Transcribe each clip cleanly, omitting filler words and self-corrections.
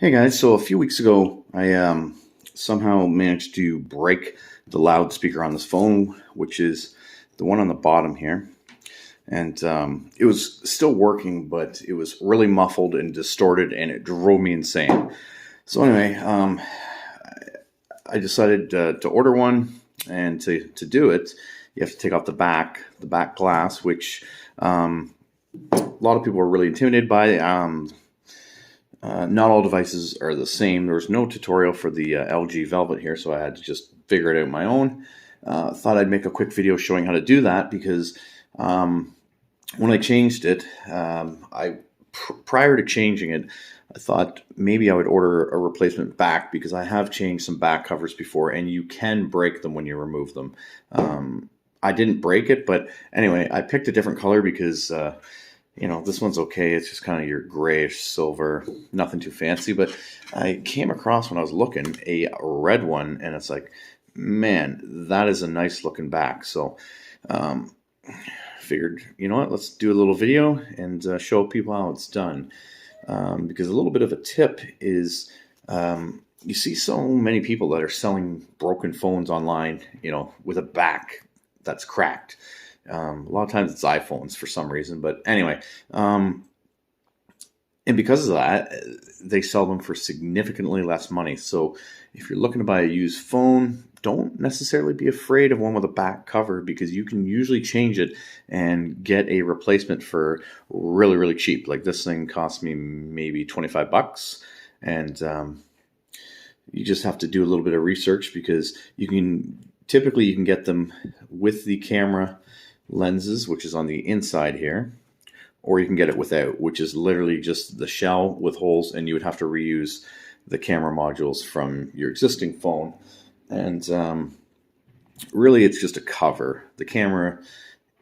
Hey guys, so a few weeks ago, I somehow managed to break the loudspeaker on this phone, which is the one on the bottom here. And it was still working, but it was really muffled and distorted, and it drove me insane. So anyway, I decided to order one, and to do it, you have to take off the back glass, which a lot of people are really intimidated by. Not all devices are the same. There was no tutorial for the LG Velvet here, so I had to just figure it out on my own. Thought I'd make a quick video showing how to do that because when I changed it, prior to changing it, I thought maybe I would order a replacement back because I have changed some back covers before, and you can break them when you remove them. I didn't break it, but anyway, I picked a different color because this one's okay. It's just kind of your grayish silver, nothing too fancy. But I came across when I was looking a red one, and it's like, man, that is a nice looking back. So figured, you know what, let's do a little video and show people how it's done. Because a little bit of a tip is you see so many people that are selling broken phones online, with a back that's cracked. A lot of times it's iPhones for some reason, but anyway, and because of that, they sell them for significantly less money. So if you're looking to buy a used phone, don't necessarily be afraid of one with a back cover because you can usually change it and get a replacement for really, really cheap. Like this thing cost me maybe 25 bucks, and you just have to do a little bit of research because typically you can get them with the camera lenses, which is on the inside here, or you can get it without, which is literally just the shell with holes, and you would have to reuse the camera modules from your existing phone. And really it's just a cover. The camera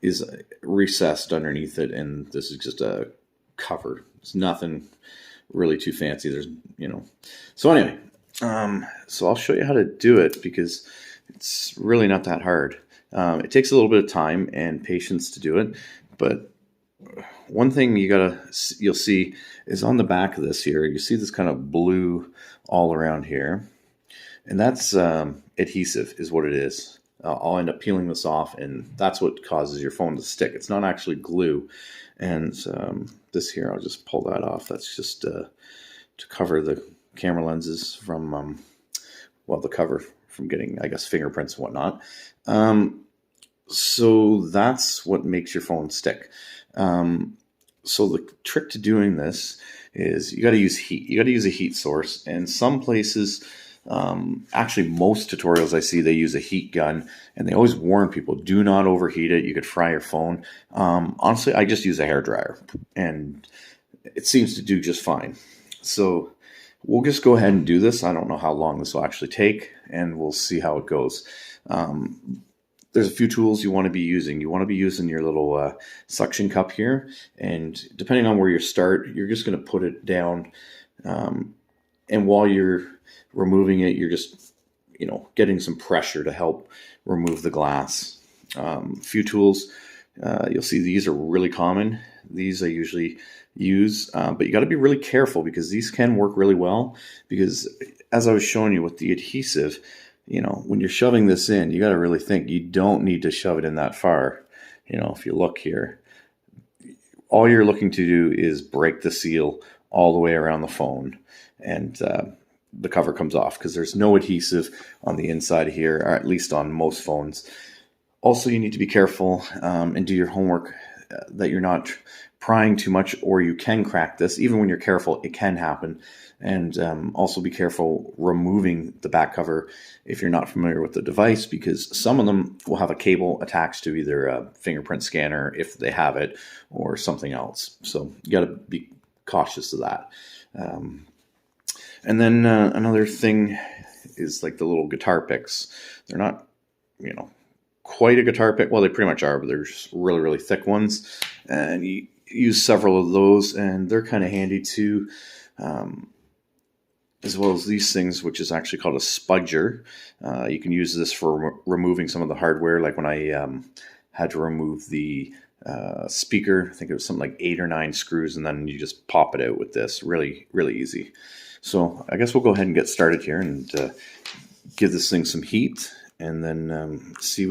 is recessed underneath it, and this is just a cover. It's nothing really too fancy. So anyway, so I'll show you how to do it because it's really not that hard. It takes a little bit of time and patience to do it, but one thing you'll see is on the back of this here, you see this kind of blue all around here, and that's adhesive is what it is. I'll end up peeling this off, and that's what causes your phone to stick. It's not actually glue. And this here, I'll just pull that off. That's just to cover the camera lenses from, the cover from getting, I guess, fingerprints and whatnot. So that's what makes your phone stick. So the trick to doing this is you got to use heat. You got to use a heat source. And some places, actually most tutorials I see, they use a heat gun, and they always warn people, do not overheat it. You could fry your phone. Honestly, I just use a hairdryer, and it seems to do just fine. So we'll just go ahead and do this. I don't know how long this will actually take, and we'll see how it goes. There's a few tools you want to be using. You want to be using your little suction cup here, and depending on where you start, you're just going to put it down, and while you're removing it, you're just getting some pressure to help remove the glass. Few tools, you'll see these are really common. These I usually use, but you got to be really careful because these can work really well, because as I was showing you with the adhesive, when you're shoving this in, you got to really think. You don't need to shove it in that far. If you look here, all you're looking to do is break the seal all the way around the phone, and the cover comes off because there's no adhesive on the inside here, or at least on most phones. Also, you need to be careful and do your homework that you're not prying too much, or you can crack this. Even when you're careful, it can happen. And also be careful removing the back cover if you're not familiar with the device, because some of them will have a cable attached to either a fingerprint scanner, if they have it, or something else. So you got to be cautious of that. And then another thing is like the little guitar picks. They're not, quite a guitar pick. Well, they pretty much are, but they're just really, really thick ones. And you use several of those, and they're kind of handy too. As well as these things, which is actually called a spudger. You can use this for removing some of the hardware, like when I had to remove the speaker. I think it was something like 8 or 9 screws, and then you just pop it out with this. Really, really easy. So I guess we'll go ahead and get started here and give this thing some heat, and then see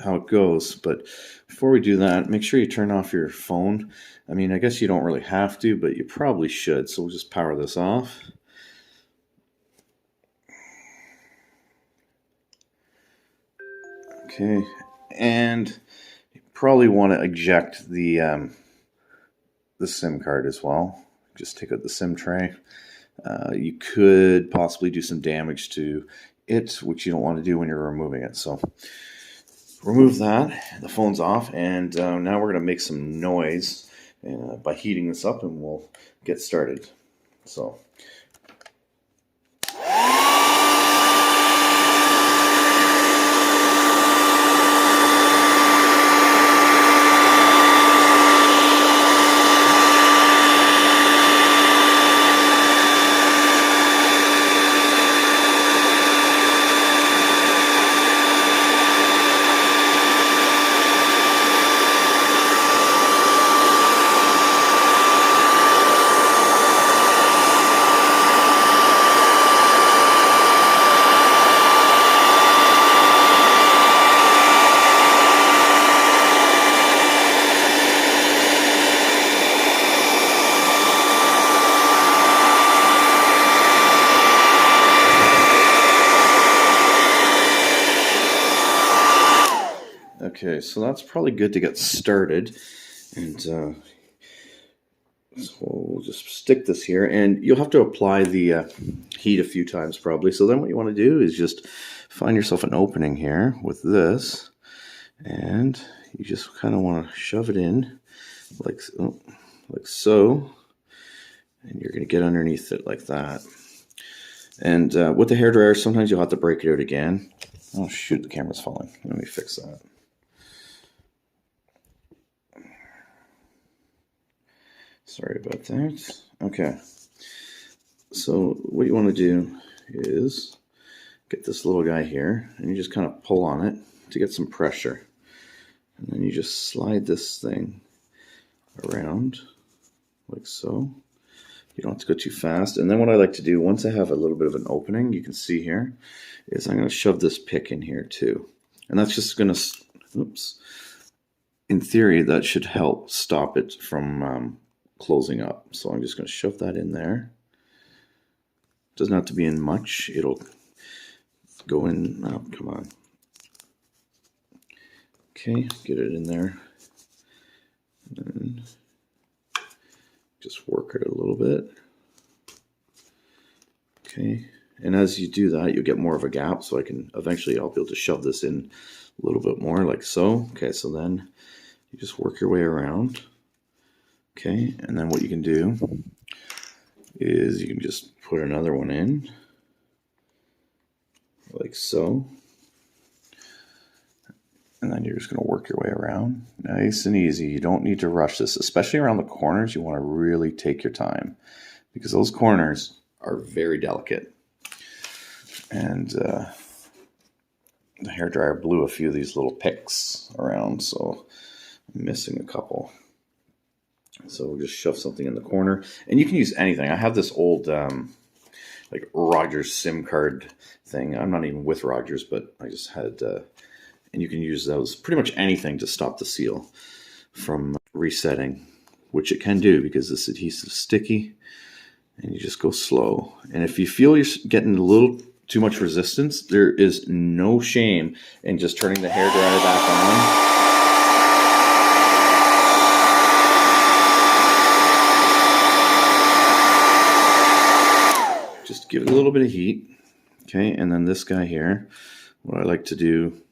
how it goes. But before we do that, make sure you turn off your phone. I mean, I guess you don't really have to, but you probably should. So we'll just power this off. Okay, and you probably want to eject the SIM card as well. Just take out the SIM tray. You could possibly do some damage to it, which you don't want to do when you're removing it. So remove that. The phone's off, and now we're going to make some noise by heating this up, and we'll get started. So. Okay, so that's probably good to get started, and so we'll just stick this here, and you'll have to apply the heat a few times probably. So then what you want to do is just find yourself an opening here with this, and you just kind of want to shove it in like so, and you're going to get underneath it like that. And with the hairdryer, sometimes you'll have to break it out again. Oh shoot, the camera's falling. Let me fix that. Sorry about that. Okay. So what you want to do is get this little guy here, and you just kind of pull on it to get some pressure. And then you just slide this thing around like so. You don't have to go too fast. And then what I like to do, once I have a little bit of an opening, you can see here, is I'm going to shove this pick in here too. And that's just going to, oops, in theory, that should help stop it from closing up. So I'm just going to shove that in there. Doesn't have to be in much. It'll go in. Oh, come on. Okay, get it in there. And just work it a little bit. Okay, and as you do that, you'll get more of a gap, so eventually I'll be able to shove this in a little bit more like so. Okay, so then you just work your way around. Okay, and then what you can do is you can just put another one in, like so. And then you're just going to work your way around. Nice and easy. You don't need to rush this, especially around the corners. You want to really take your time, because those corners are very delicate. And the hairdryer blew a few of these little picks around, so I'm missing a couple. So we'll just shove something in the corner, and you can use anything. I have this old like Rogers SIM card thing. I'm not even with Rogers, but I just had, and you can use those pretty much anything to stop the seal from resetting, which it can do because this adhesive is sticky, and you just go slow. And if you feel you're getting a little too much resistance, there is no shame in just turning the hairdryer back on. Just give it a little bit of heat. Okay, and then this guy here, what I like to do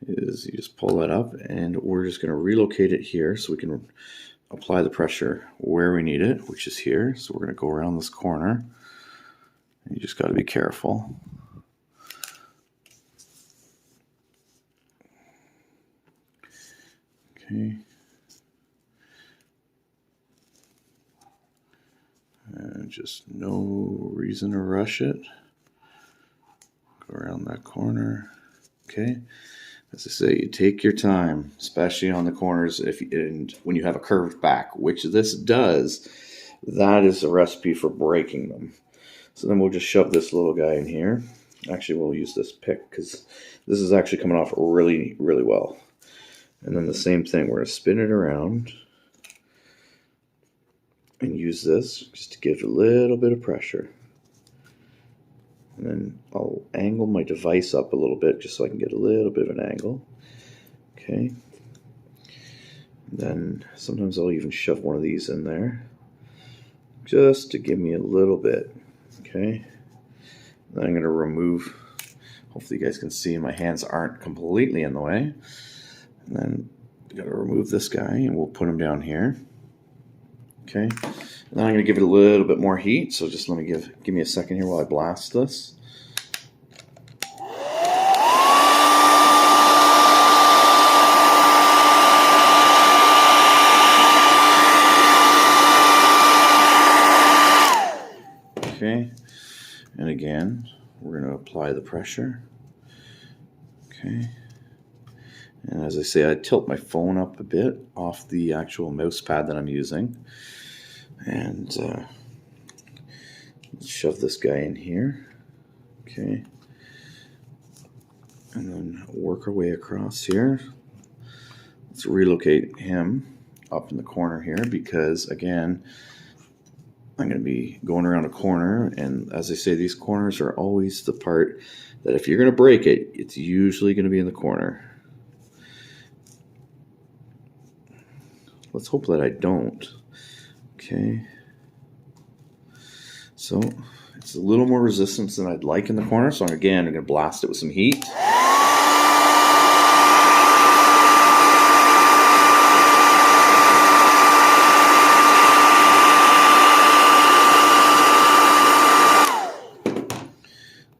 is you just pull that up, and we're just going to relocate it here so we can apply the pressure where we need it, which is here. So we're going to go around this corner. You just got to be careful. Okay. And just no reason to rush it. Go around that corner. Okay. As I say, you take your time, especially on the corners and when you have a curved back, which this does. That is a recipe for breaking them. So then we'll just shove this little guy in here. Actually, we'll use this pick because this is actually coming off really, really well. And then the same thing, we're going to spin it around and use this just to give a little bit of pressure. And then I'll angle my device up a little bit just so I can get a little bit of an angle. Okay. And then sometimes I'll even shove one of these in there just to give me a little bit. Okay. Then I'm going to remove, hopefully you guys can see my hands aren't completely in the way. And then I'm going to remove this guy and we'll put him down here. Okay. And then I'm going to give it a little bit more heat. So just let me give me a second here while I blast this. Okay. And again, we're going to apply the pressure. Okay. And as I say, I tilt my phone up a bit off the actual mouse pad that I'm using. And shove this guy in here. Okay. And then work our way across here. Let's relocate him up in the corner here because, again, I'm going to be going around a corner, and as I say, these corners are always the part that if you're going to break it, it's usually going to be in the corner. Let's hope that I don't. Okay. So it's a little more resistance than I'd like in the corner, so again, I'm going to blast it with some heat.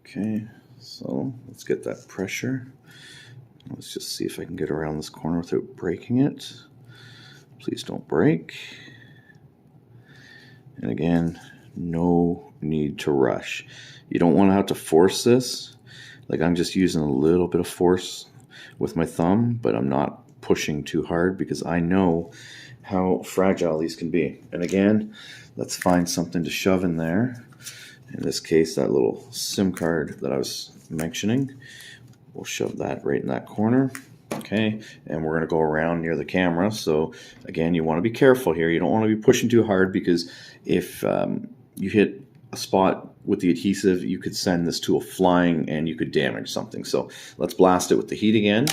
Okay, so let's get that pressure. Let's just see if I can get around this corner without breaking it. Please don't break. And again, no need to rush. You don't want to have to force this. Like I'm just using a little bit of force with my thumb, but I'm not pushing too hard because I know how fragile these can be. And again, let's find something to shove in there. In this case, that little SIM card that I was mentioning, we'll shove that right in that corner. Okay, and we're going to go around near the camera. So again, you want to be careful here. You don't want to be pushing too hard because if you hit a spot with the adhesive, you could send this tool flying and you could damage something. So let's blast it with the heat again.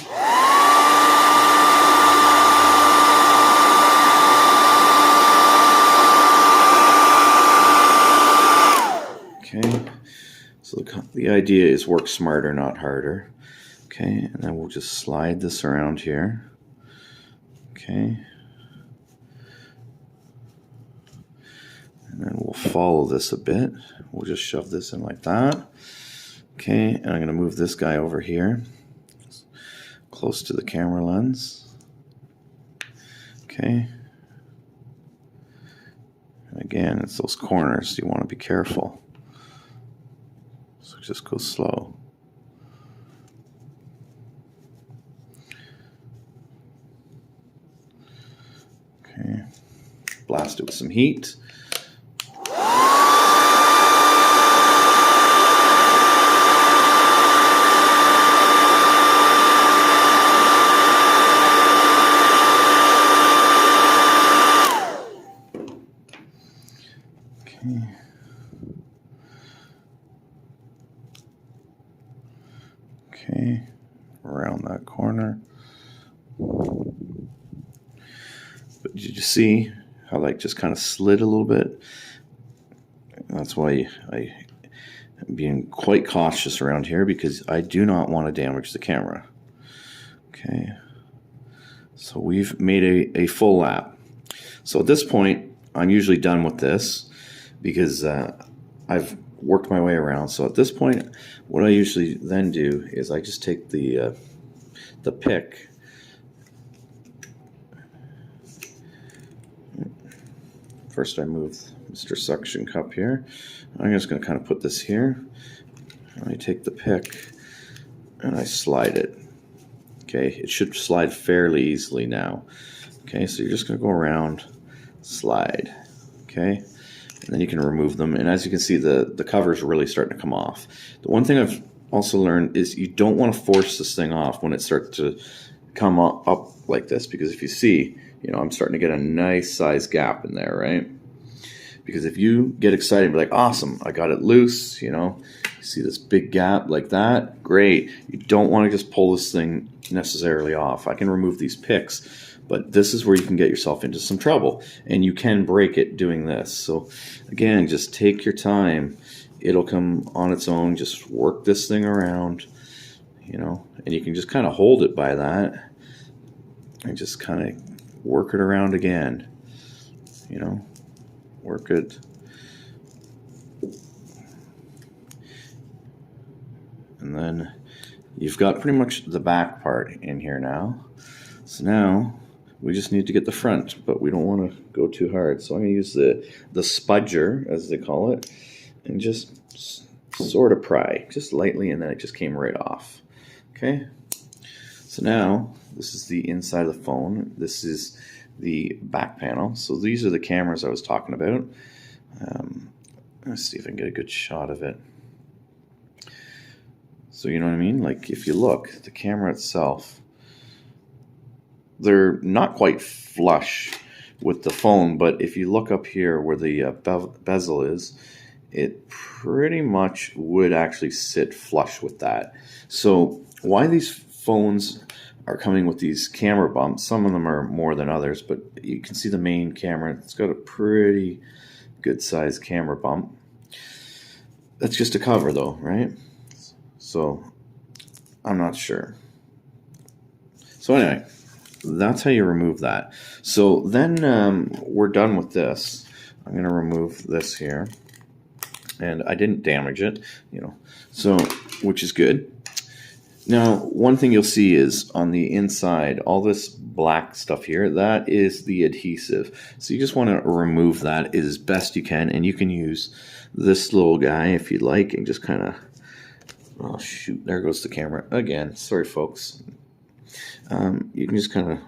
Okay, so the idea is work smarter, not harder. Okay, and then we'll just slide this around here. Okay. And then we'll follow this a bit. We'll just shove this in like that. Okay, and I'm going to move this guy over here, close to the camera lens. Okay. And again, it's those corners. You want to be careful. So just go slow. Okay, blast it with some heat. Okay. Okay, around that corner. But did you see how like just kind of slid a little bit? That's why I'm being quite cautious around here because I do not want to damage the camera. Okay, so we've made a full lap. So at this point, I'm usually done with this because I've worked my way around. So at this point, what I usually then do is I just take the pick. First I move Mr. Suction Cup here. I'm just going to kind of put this here. And I take the pick and I slide it. Okay, it should slide fairly easily now. Okay, so you're just going to go around, slide. Okay, and then you can remove them. And as you can see, the cover is really starting to come off. The one thing I've also learned is you don't want to force this thing off when it starts to come up like this, because if you see, I'm starting to get a nice size gap in there, right? Because if you get excited and be like, awesome, I got it loose, you see this big gap like that, great. You don't want to just pull this thing necessarily off. I can remove these picks, but this is where you can get yourself into some trouble, and you can break it doing this. So again, just take your time. It'll come on its own. Just work this thing around, and you can just kind of hold it by that and just kind of work it around again, work it. And then you've got pretty much the back part in here now. So now we just need to get the front, but we don't want to go too hard. So I'm going to use the spudger, as they call it, and just sort of pry, just lightly, and then it just came right off. Okay. So now this is the inside of the phone. This is the back panel. So these are the cameras I was talking about. Let's see if I can get a good shot of it. So you know what I mean? Like if you look, the camera itself, they're not quite flush with the phone, but if you look up here where the bezel is, it pretty much would actually sit flush with that. So why these phones are coming with these camera bumps, some of them are more than others, but you can see the main camera, it's got a pretty good sized camera bump. That's just a cover though, right? So I'm not sure. So anyway, that's how you remove that. So then we're done with this. I'm going to remove this here, and I didn't damage it, so which is good. Now, one thing you'll see is on the inside, all this black stuff here, that is the adhesive. So you just want to remove that as best you can, and you can use this little guy if you'd like, and just kind of, oh shoot, there goes the camera again. Sorry, folks. You can just kind of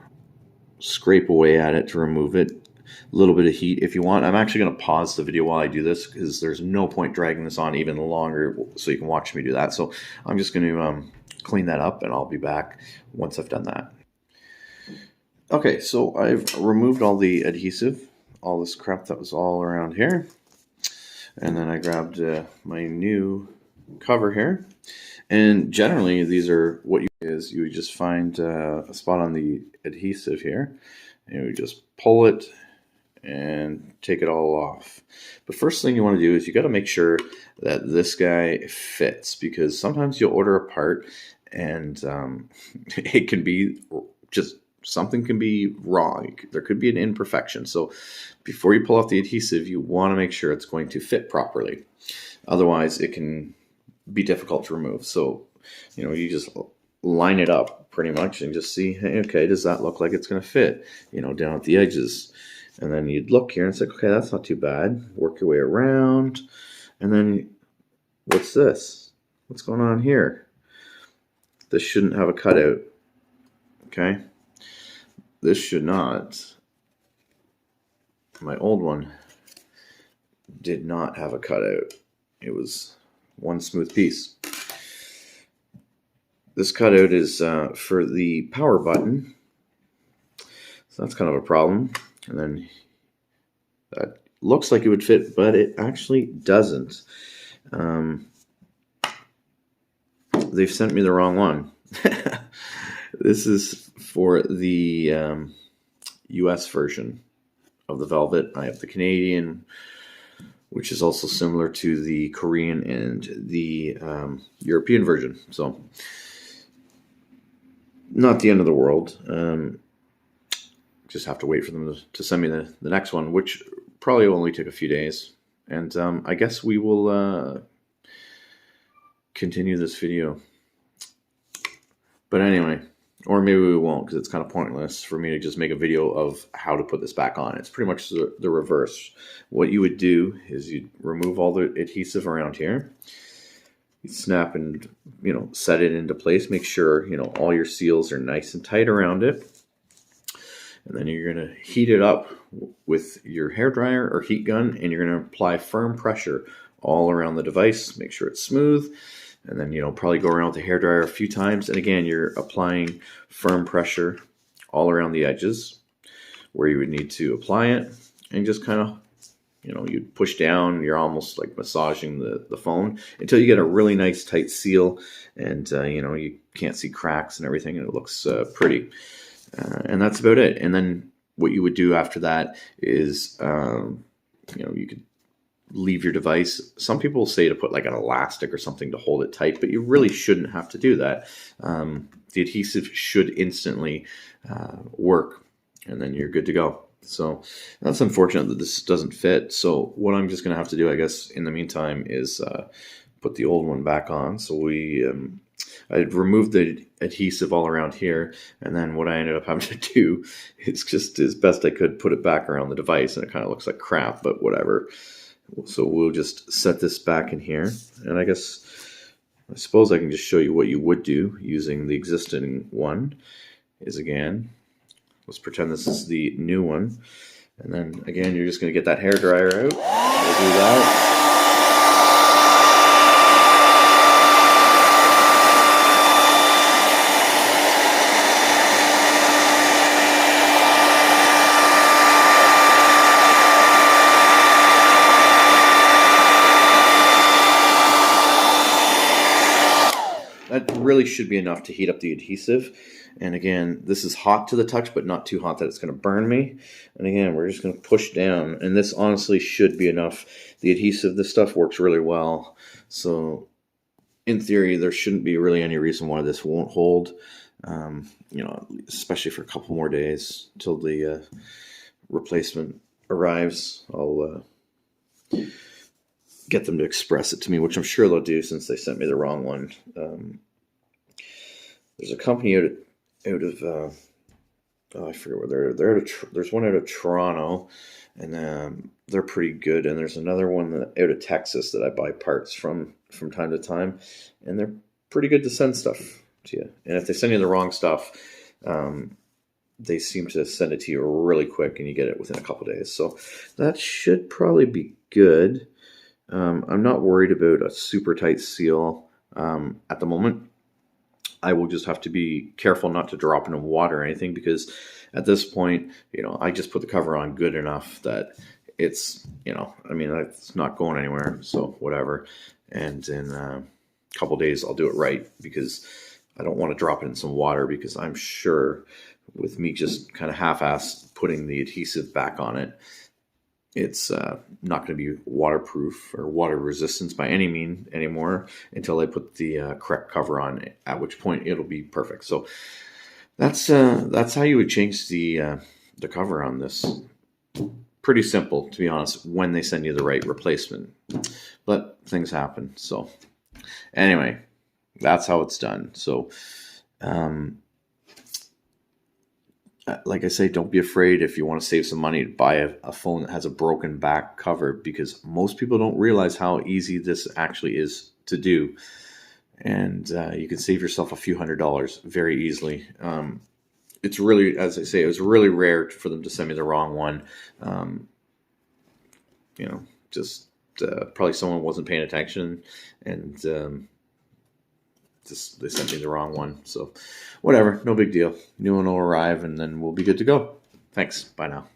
scrape away at it to remove it. A little bit of heat if you want. I'm actually going to pause the video while I do this, because there's no point dragging this on even longer so you can watch me do that. So I'm just going to clean that up, and I'll be back once I've done that. Okay, so I've removed all the adhesive, all this crap that was all around here, and then I grabbed my new cover here. And generally these are what you would just find a spot on the adhesive here, and you would just pull it and take it all off. But first thing you want to do is you got to make sure that this guy fits, because sometimes you'll order a part and it can be just something can be wrong. There could be an imperfection. So before you pull off the adhesive, you want to make sure it's going to fit properly. Otherwise, it can be difficult to remove. So, you just line it up pretty much and just see, hey, okay, does that look like it's going to fit, down at the edges? And then you'd look here and it's like, okay, that's not too bad. Work your way around. And then what's this? What's going on here? This shouldn't have a cutout. Okay. This should not. My old one did not have a cutout. It was one smooth piece. This cutout is for the power button. So that's kind of a problem. And then that looks like it would fit, but it actually doesn't. They've sent me the wrong one. This is for the US version of the Velvet. I have the Canadian, which is also similar to the Korean and the European version. So not the end of the world. Just have to wait for them to send me the next one, which probably will only take a few days. And I guess we will continue this video. But anyway, or maybe we won't, because it's kind of pointless for me to just make a video of how to put this back on. It's pretty much the reverse. What you would do is you'd remove all the adhesive around here. you snap and, set it into place. Make sure, all your seals are nice and tight around it. And then you're going to heat it up with your hairdryer or heat gun, and you're going to apply firm pressure all around the device. Make sure it's smooth. And then, probably go around with the hairdryer a few times. And again, you're applying firm pressure all around the edges where you would need to apply it. And just kind of, you push down. You're almost like massaging the phone until you get a really nice tight seal. And, you can't see cracks and everything. And it looks pretty. And that's about it. And then what you would do after that is, you could leave your device. Some people say to put like an elastic or something to hold it tight, but you really shouldn't have to do that. The adhesive should instantly work, and then you're good to go. So that's unfortunate that this doesn't fit. So what I'm just going to have to do, I guess, in the meantime is put the old one back on. So I removed the adhesive all around here, and then what I ended up having to do is just as best I could put it back around the device, and it kind of looks like crap, but whatever. So we'll just set this back in here, and I suppose I can just show you what you would do using the existing one. Is again, let's pretend this is the new one, and then again you're just going to get that hairdryer out. We'll do that. That really should be enough to heat up the adhesive. And again, this is hot to the touch, but not too hot that it's going to burn me. And again, we're just going to push down. And this honestly should be enough. The adhesive, this stuff works really well. So in theory, there shouldn't be really any reason why this won't hold, especially for a couple more days until the replacement arrives. I'll get them to express it to me, which I'm sure they'll do since they sent me the wrong one. There's a company out of I forget where there's one out of Toronto, and they're pretty good. And there's another one out of Texas that I buy parts from time to time, and they're pretty good to send stuff to you. And if they send you the wrong stuff, they seem to send it to you really quick, and you get it within a couple days. So that should probably be good. I'm not worried about a super tight seal at the moment. I will just have to be careful not to drop into water or anything, because at this point, I just put the cover on good enough that it's, it's not going anywhere. So whatever. And in a couple days, I'll do it right, because I don't want to drop it in some water, because I'm sure with me just kind of half-assed putting the adhesive back on it, it's not going to be waterproof or water resistance by any mean anymore until I put the correct cover on it, at which point it'll be perfect. So that's how you would change the cover on this. Pretty simple, to be honest, when they send you the right replacement. But things happen. So anyway, that's how it's done. So like I say, don't be afraid if you want to save some money to buy a phone that has a broken back cover, because most people don't realize how easy this actually is to do. And you can save yourself a few $100s very easily. It's really, as I say, it was really rare for them to send me the wrong one. Probably someone wasn't paying attention, and they sent me the wrong one. So whatever, no big deal. New one will arrive, and then we'll be good to go. Thanks. Bye now.